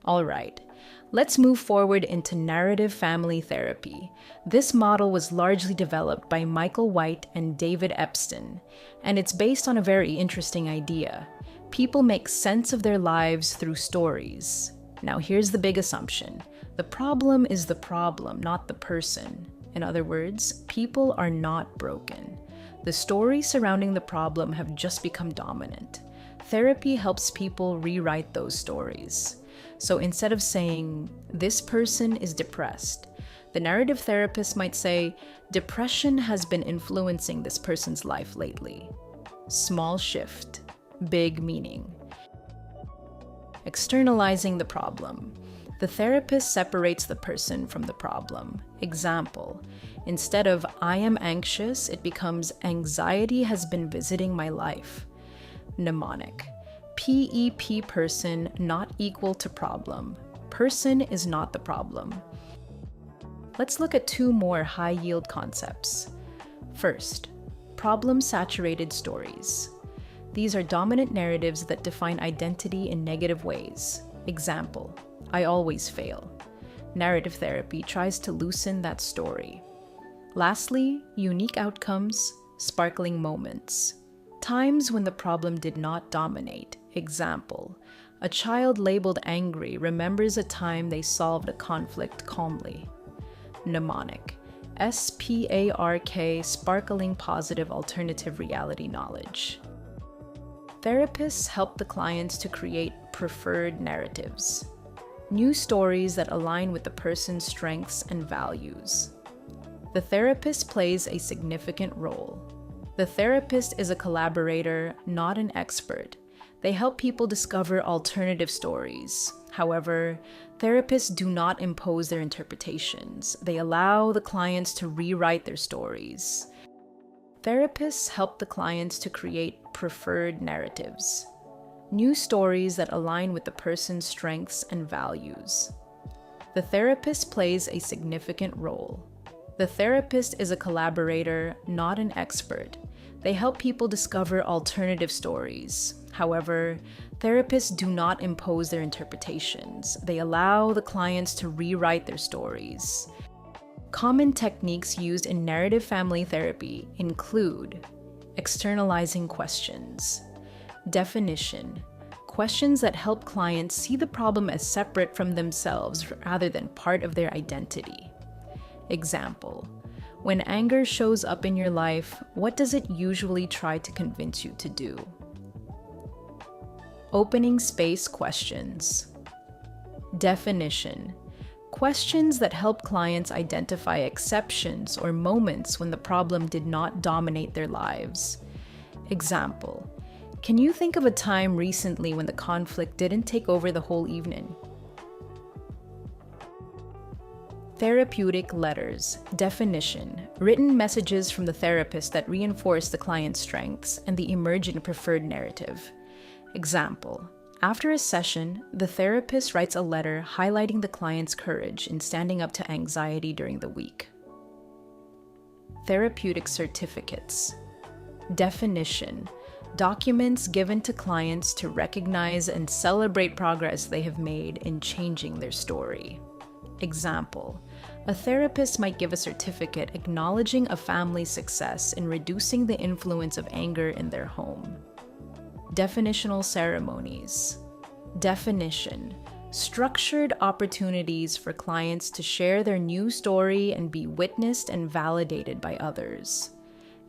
All right, let's move forward into narrative family therapy. This model was largely developed by Michael White and David Epstein, and it's based on a very interesting idea. People make sense of their lives through stories. Now, here's the big assumption. The problem is the problem, not the person. In other words, people are not broken. The stories surrounding the problem have just become dominant. Therapy helps people rewrite those stories. So instead of saying, this person is depressed, the narrative therapist might say, depression has been influencing this person's life lately. Small shift, big meaning. Externalizing the problem. The therapist separates the person from the problem. Example, instead of I am anxious, it becomes anxiety has been visiting my life. Mnemonic. PEP person not equal to problem. Person is not the problem. Let's look at two more high-yield concepts. First, problem-saturated stories. These are dominant narratives that define identity in negative ways. Example, I always fail. Narrative therapy tries to loosen that story. Lastly, unique outcomes, sparkling moments. Times when the problem did not dominate. Example, a child labeled angry remembers a time they solved a conflict calmly. Mnemonic. SPARK, sparkling positive alternative reality knowledge. Therapists help the clients to create preferred narratives. New stories that align with the person's strengths and values. The therapist plays a significant role. The therapist is a collaborator, not an expert. They help people discover alternative stories. However, therapists do not impose their interpretations. They allow the clients to rewrite their stories. Therapists help the clients to create preferred narratives. New stories that align with the person's strengths and values. The therapist plays a significant role. The therapist is a collaborator, not an expert. They help people discover alternative stories. However, therapists do not impose their interpretations. They allow the clients to rewrite their stories. Common techniques used in narrative family therapy include externalizing questions. Definition. Questions that help clients see the problem as separate from themselves rather than part of their identity. Example. When anger shows up in your life, what does it usually try to convince you to do? Opening space questions. Definition. Questions that help clients identify exceptions or moments when the problem did not dominate their lives. Example. Can you think of a time recently when the conflict didn't take over the whole evening? Therapeutic letters. Definition. Written messages from the therapist that reinforce the client's strengths and the emerging preferred narrative. Example. After a session, the therapist writes a letter highlighting the client's courage in standing up to anxiety during the week. Therapeutic certificates. Definition. Documents given to clients to recognize and celebrate progress they have made in changing their story. Example. A therapist might give a certificate acknowledging a family's success in reducing the influence of anger in their home. Definitional ceremonies. Definition. Structured opportunities for clients to share their new story and be witnessed and validated by others.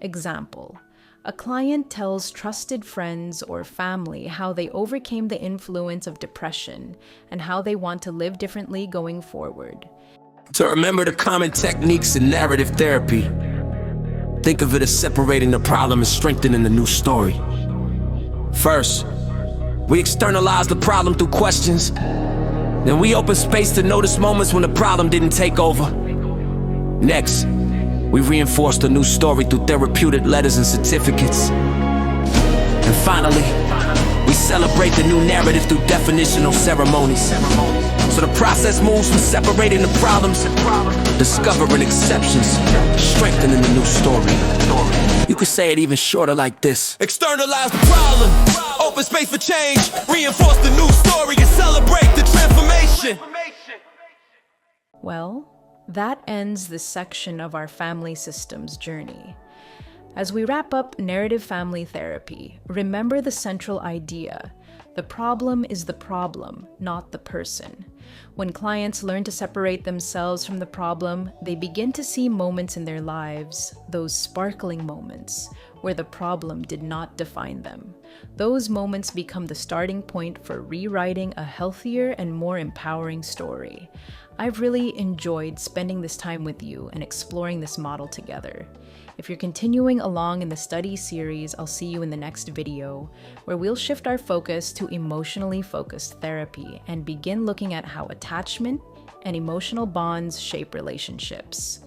Example. A client tells trusted friends or family how they overcame the influence of depression and how they want to live differently going forward. To remember the common techniques in narrative therapy, think of it as separating the problem and strengthening the new story. First, we externalize the problem through questions. Then we open space to notice moments when the problem didn't take over. Next, we reinforce the new story through therapeutic letters and certificates. And finally, we celebrate the new narrative through definitional ceremonies. So the process moves from separating the problems, discovering exceptions, strengthening the new story. You could say it even shorter like this. Externalize the problem, open space for change, reinforce the new story and celebrate the transformation. Well, that ends this section of our family systems journey. As we wrap up narrative family therapy, remember the central idea. The problem is the problem, not the person. When clients learn to separate themselves from the problem, they begin to see moments in their lives, those sparkling moments, where the problem did not define them. Those moments become the starting point for rewriting a healthier and more empowering story. I've really enjoyed spending this time with you and exploring this model together. If you're continuing along in the study series, I'll see you in the next video, where we'll shift our focus to emotionally focused therapy and begin looking at how attachment and emotional bonds shape relationships.